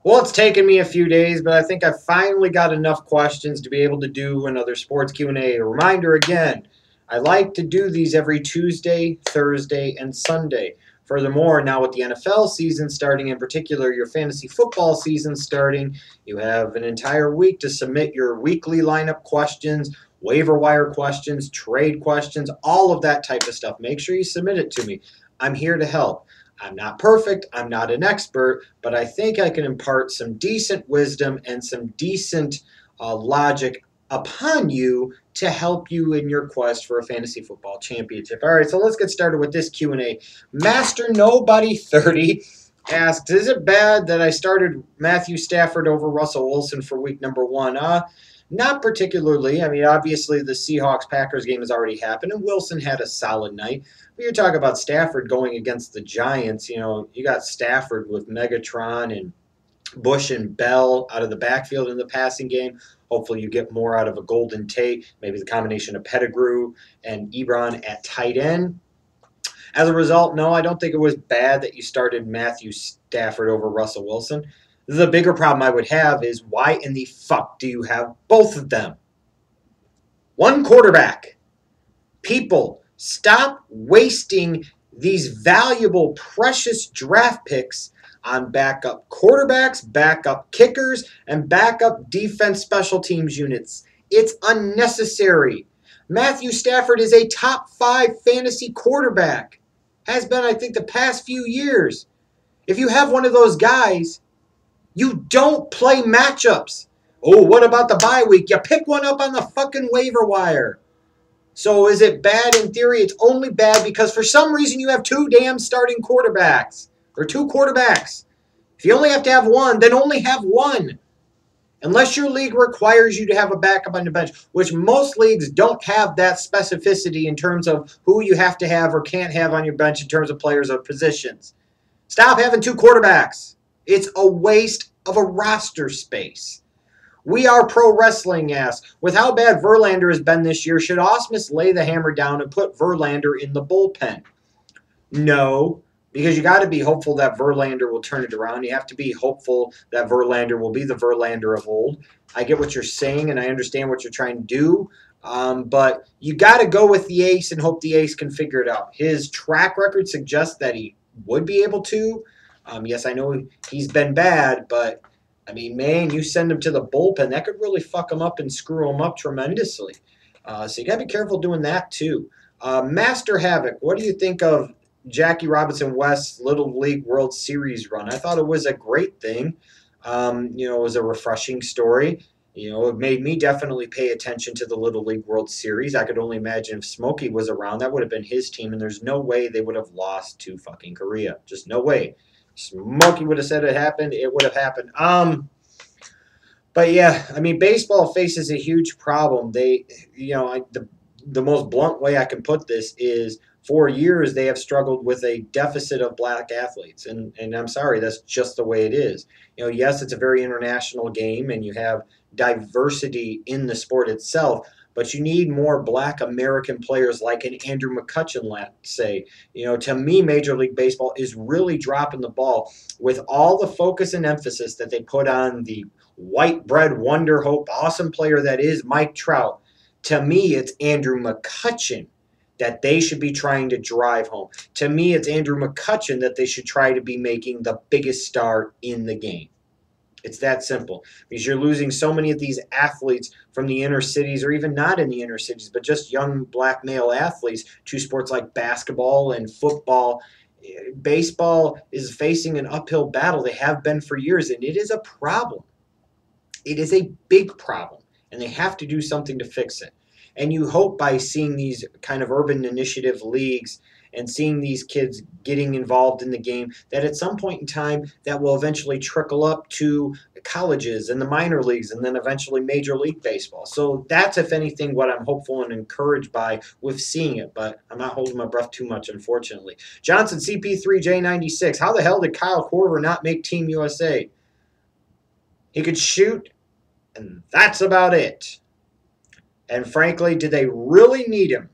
Well, it's taken me a few days, but I think I finally got enough questions to be able to do another sports Q&A. A reminder again, I like to do these every Tuesday, Thursday, and Sunday. Furthermore, now with the NFL season starting, in particular your fantasy football season starting, you have an entire week to submit your weekly lineup questions, waiver wire questions, trade questions, all of that type of stuff. Make sure you submit it to me. I'm here to help. I'm not perfect, I'm not an expert, but I think I can impart some decent wisdom and some decent logic upon you to help you in your quest for a fantasy football championship. All right, so let's get started with this Q&A. Master Nobody 30 asks, is it bad that I started Matthew Stafford over Russell Wilson for week number 1? Not particularly. I mean, obviously the Seahawks-Packers game has already happened, and Wilson had a solid night. But you're talking about Stafford going against the Giants. You know, you got Stafford with Megatron and Bush and Bell out of the backfield in the passing game. Hopefully you get more out of a Golden Tate, maybe the combination of Pettigrew and Ebron at tight end. As a result, no, I don't think it was bad that you started Matthew Stafford over Russell Wilson. The bigger problem I would have is why in the fuck do you have both of them? One quarterback. People, stop wasting these valuable, precious draft picks on backup quarterbacks, backup kickers, and backup defense special teams units. It's unnecessary. Matthew Stafford is a top 5 fantasy quarterback. Has been, I think, the past few years. If you have one of those guys, you don't play matchups. Oh, what about the bye week? You pick one up on the fucking waiver wire. So is it bad in theory? It's only bad because for some reason you have 2 damn starting quarterbacks. Or 2 quarterbacks. If you only have to have one, then only have one. Unless your league requires you to have a backup on the bench, which most leagues don't have that specificity in terms of who you have to have or can't have on your bench in terms of players or positions. Stop having 2 quarterbacks. It's a waste of a roster space. We Are Pro Wrestling asks, with how bad Verlander has been this year, should Ausmus lay the hammer down and put Verlander in the bullpen? No, because you got to be hopeful that Verlander will turn it around. You have to be hopeful that Verlander will be the Verlander of old. I get what you're saying, and I understand what you're trying to do, but you got to go with the ace and hope the ace can figure it out. His track record suggests that he would be able to. Yes, I know he's been bad, but I mean, man, you send him to the bullpen, that could really fuck him up and screw him up tremendously. So you got to be careful doing that too. Master Havoc, what do you think of Jackie Robinson West's Little League World Series run? I thought it was a great thing. It was a refreshing story. It made me definitely pay attention to the Little League World Series. I could only imagine if Smokey was around, that would have been his team, and there's no way they would have lost to fucking Korea. Just no way. Smokey would have said it happened, it would have happened. But yeah, I mean, baseball faces a huge problem. The most blunt way I can put this is for years they have struggled with a deficit of black athletes, and I'm sorry, that's just the way it is. Yes, it's a very international game, and you have diversity in the sport itself. But you need more black American players like an Andrew McCutchen, let's say. To me, Major League Baseball is really dropping the ball with all the focus and emphasis that they put on the white bread wonder hope awesome player that is Mike Trout. To me, it's Andrew McCutchen that they should be trying to drive home. To me, it's Andrew McCutchen that they should try to be making the biggest star in the game. It's that simple, because you're losing so many of these athletes from the inner cities, or even not in the inner cities, but just young black male athletes to sports like basketball and football. Baseball is facing an uphill battle. They have been for years, and it is a problem. It is a big problem, and they have to do something to fix it. And you hope by seeing these kind of urban initiative leagues and seeing these kids getting involved in the game, that at some point in time that will eventually trickle up to colleges and the minor leagues and then eventually Major League Baseball. So that's, if anything, what I'm hopeful and encouraged by with seeing it, but I'm not holding my breath too much, unfortunately. Johnson CP3J96, how the hell did Kyle Korver not make Team USA? He could shoot, and that's about it. And frankly, did they really need him?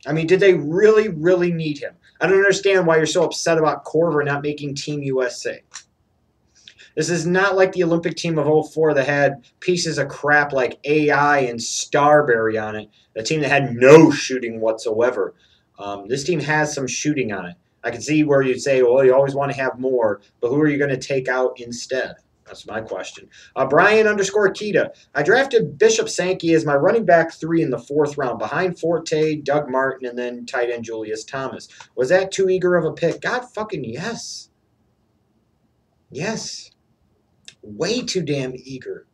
I mean, did they really, really need him? I don't understand why you're so upset about Korver not making Team USA. This is not like the Olympic team of '04 that had pieces of crap like AI and Starberry on it, a team that had no shooting whatsoever. This team has some shooting on it. I can see where you'd say, well, you always want to have more, but who are you going to take out instead? That's my question. Brian underscore Kita. I drafted Bishop Sankey as my running back 3 in the 4th round, behind Forte, Doug Martin, and then tight end Julius Thomas. Was that too eager of a pick? God fucking yes. Yes. Way too damn eager.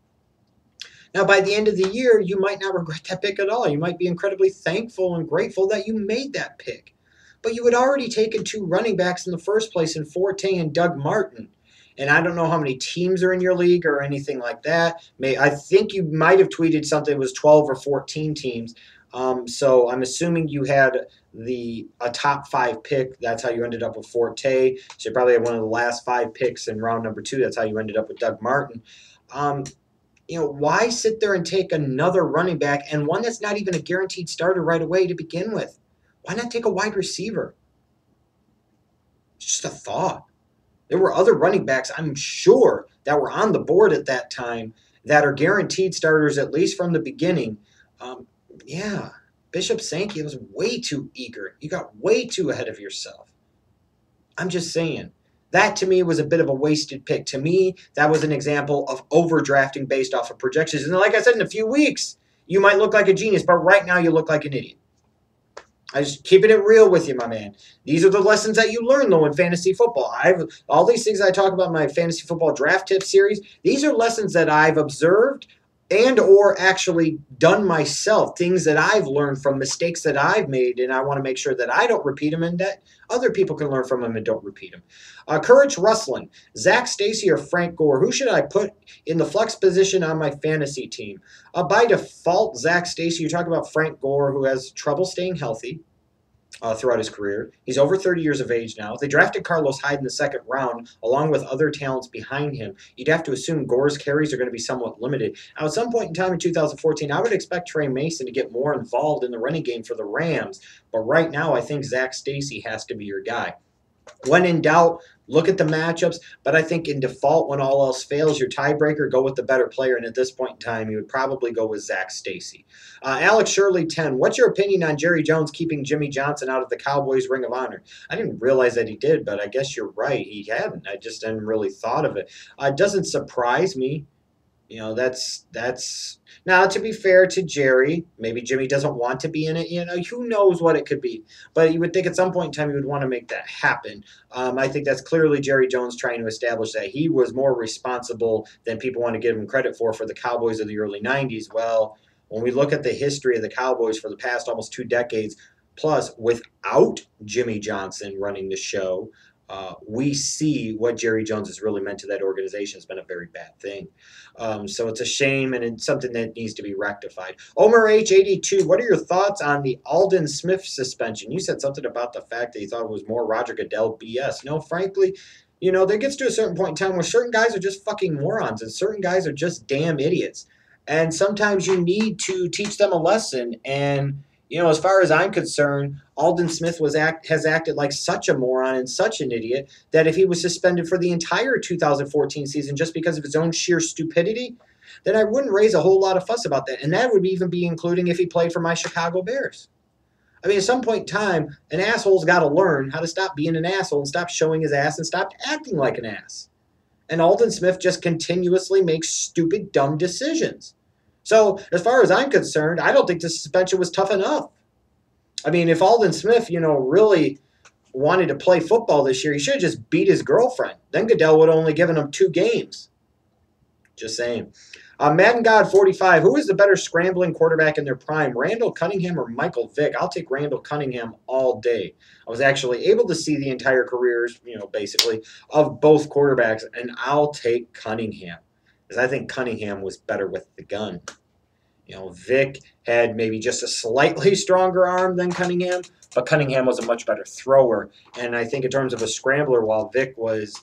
Now, by the end of the year, you might not regret that pick at all. You might be incredibly thankful and grateful that you made that pick. But you had already taken 2 running backs in the first place in Forte and Doug Martin. And I don't know how many teams are in your league or anything like that. I think you might have tweeted something that was 12 or 14 teams. So I'm assuming you had a top 5 pick. That's how you ended up with Forte. So you probably had one of the last 5 picks in round number 2. That's how you ended up with Doug Martin. Why sit there and take another running back and one that's not even a guaranteed starter right away to begin with? Why not take a wide receiver? It's just a thought. There were other running backs, I'm sure, that were on the board at that time that are guaranteed starters, at least from the beginning. Yeah, Bishop Sankey was way too eager. You got way too ahead of yourself. I'm just saying. That, to me, was a bit of a wasted pick. To me, that was an example of overdrafting based off of projections. And like I said, in a few weeks, you might look like a genius, but right now you look like an idiot. I just keeping it real with you, my man. These are the lessons that you learn, though, in fantasy football. All these things I talk about in my fantasy football draft tip series, these are lessons that I've observed and or actually done myself, things that I've learned from mistakes that I've made, and I want to make sure that I don't repeat them and that other people can learn from them and don't repeat them. Courage Rustling, Zach Stacy or Frank Gore, who should I put in the flex position on my fantasy team? By default, Zach Stacy. You're talking about Frank Gore, who has trouble staying healthy throughout his career. He's over 30 years of age now. They drafted Carlos Hyde in the 2nd round, along with other talents behind him. You'd have to assume Gore's carries are going to be somewhat limited. Now, at some point in time in 2014, I would expect Trey Mason to get more involved in the running game for the Rams. But right now, I think Zach Stacy has to be your guy. When in doubt, look at the matchups, but I think in default, when all else fails, your tiebreaker, go with the better player, and at this point in time, you would probably go with Zach Stacy. Alex Shirley, 10, what's your opinion on Jerry Jones keeping Jimmy Johnson out of the Cowboys Ring of Honor? I didn't realize that he did, but I guess you're right. He hadn't. I just hadn't really thought of it. It doesn't surprise me. That's now, to be fair to Jerry, maybe Jimmy doesn't want to be in it. Who knows what it could be. But you would think at some point in time you would want to make that happen. I think that's clearly Jerry Jones trying to establish that he was more responsible than people want to give him credit for the Cowboys of the early 90s. Well, when we look at the history of the Cowboys for the past almost 2 decades, plus without Jimmy Johnson running the show, we see what Jerry Jones has really meant to that organization. It's been a very bad thing. So it's a shame, and it's something that needs to be rectified. Omer H82, what are your thoughts on the Aldon Smith suspension? You said something about the fact that you thought it was more Roger Goodell BS. No, frankly, there gets to a certain point in time where certain guys are just fucking morons, and certain guys are just damn idiots. And sometimes you need to teach them a lesson, and as far as I'm concerned, Aldon Smith has acted like such a moron and such an idiot that if he was suspended for the entire 2014 season just because of his own sheer stupidity, then I wouldn't raise a whole lot of fuss about that. And that would even be including if he played for my Chicago Bears. I mean, at some point in time, an asshole's got to learn how to stop being an asshole and stop showing his ass and stop acting like an ass. And Aldon Smith just continuously makes stupid, dumb decisions. So as far as I'm concerned, I don't think the suspension was tough enough. I mean, if Aldon Smith, really wanted to play football this year, he should have just beat his girlfriend. Then Goodell would have only given him 2 games. Just saying. Madden God 45, who is the better scrambling quarterback in their prime, Randall Cunningham or Michael Vick? I'll take Randall Cunningham all day. I was actually able to see the entire careers, basically, of both quarterbacks, and I'll take Cunningham. Because I think Cunningham was better with the gun. Vick had maybe just a slightly stronger arm than Cunningham, but Cunningham was a much better thrower. And I think in terms of a scrambler, while Vick was,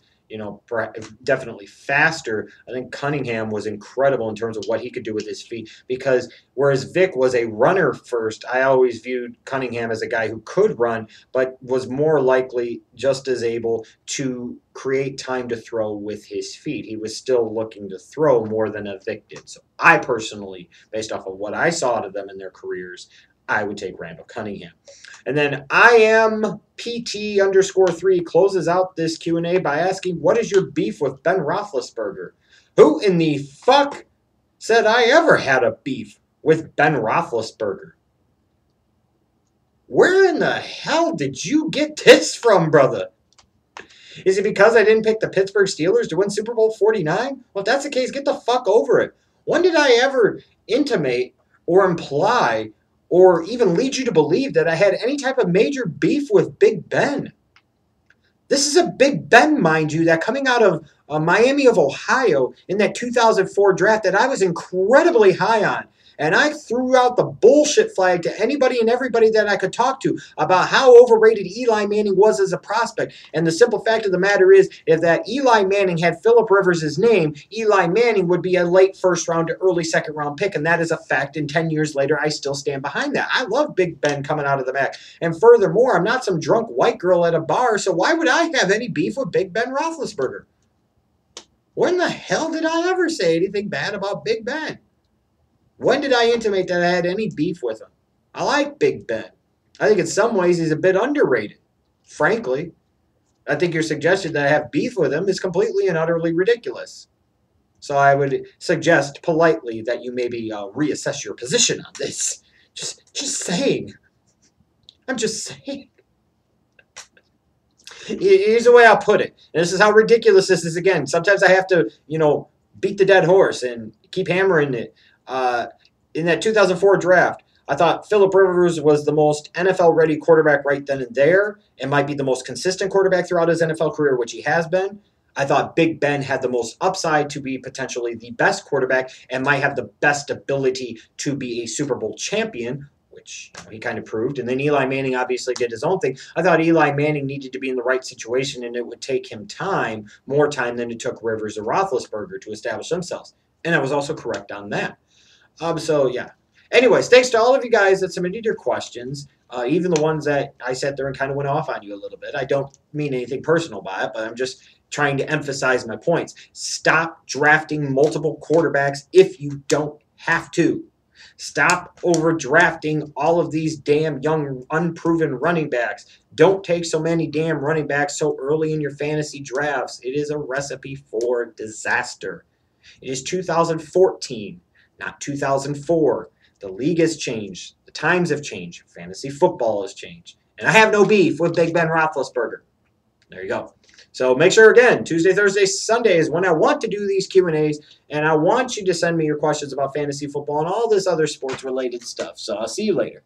definitely faster. I think Cunningham was incredible in terms of what he could do with his feet, because whereas Vic was a runner first, I always viewed Cunningham as a guy who could run, but was more likely just as able to create time to throw with his feet. He was still looking to throw more than a Vic did. So I personally, based off of what I saw out of them in their careers, I would take Randall Cunningham. And then IMPT_3 closes out this Q&A by asking, what is your beef with Ben Roethlisberger? Who in the fuck said I ever had a beef with Ben Roethlisberger? Where in the hell did you get this from, brother? Is it because I didn't pick the Pittsburgh Steelers to win Super Bowl 49? Well, if that's the case, get the fuck over it. When did I ever intimate or imply or even lead you to believe that I had any type of major beef with Big Ben? This is a Big Ben, mind you, that coming out of Miami of Ohio in that 2004 draft that I was incredibly high on. And I threw out the bullshit flag to anybody and everybody that I could talk to about how overrated Eli Manning was as a prospect. And the simple fact of the matter is, if that Eli Manning had Phillip Rivers' name, Eli Manning would be a late first round to early second round pick. And that is a fact. And 10 years later, I still stand behind that. I love Big Ben coming out of the back. And furthermore, I'm not some drunk white girl at a bar, so why would I have any beef with Big Ben Roethlisberger? When the hell did I ever say anything bad about Big Ben? When did I intimate that I had any beef with him? I like Big Ben. I think in some ways he's a bit underrated. Frankly, I think your suggestion that I have beef with him is completely and utterly ridiculous. So I would suggest politely that you maybe reassess your position on this. Just saying. I'm just saying. Here's the way I'll put it. And this is how ridiculous this is again. Sometimes I have to, beat the dead horse and keep hammering it. In that 2004 draft, I thought Phillip Rivers was the most NFL-ready quarterback right then and there, and might be the most consistent quarterback throughout his NFL career, which he has been. I thought Big Ben had the most upside to be potentially the best quarterback and might have the best ability to be a Super Bowl champion, which he kind of proved. And then Eli Manning obviously did his own thing. I thought Eli Manning needed to be in the right situation, and it would take him more time than it took Rivers or Roethlisberger to establish themselves. And I was also correct on that. So, yeah. Anyways, thanks to all of you guys that submitted your questions, even the ones that I sat there and kind of went off on you a little bit. I don't mean anything personal by it, but I'm just trying to emphasize my points. Stop drafting multiple quarterbacks if you don't have to. Stop overdrafting all of these damn young, unproven running backs. Don't take so many damn running backs so early in your fantasy drafts. It is a recipe for disaster. It is 2014, not 2004. The league has changed. The times have changed. Fantasy football has changed. And I have no beef with Big Ben Roethlisberger. There you go. So make sure, again, Tuesday, Thursday, Sunday is when I want to do these Q&As, and I want you to send me your questions about fantasy football and all this other sports-related stuff. So I'll see you later.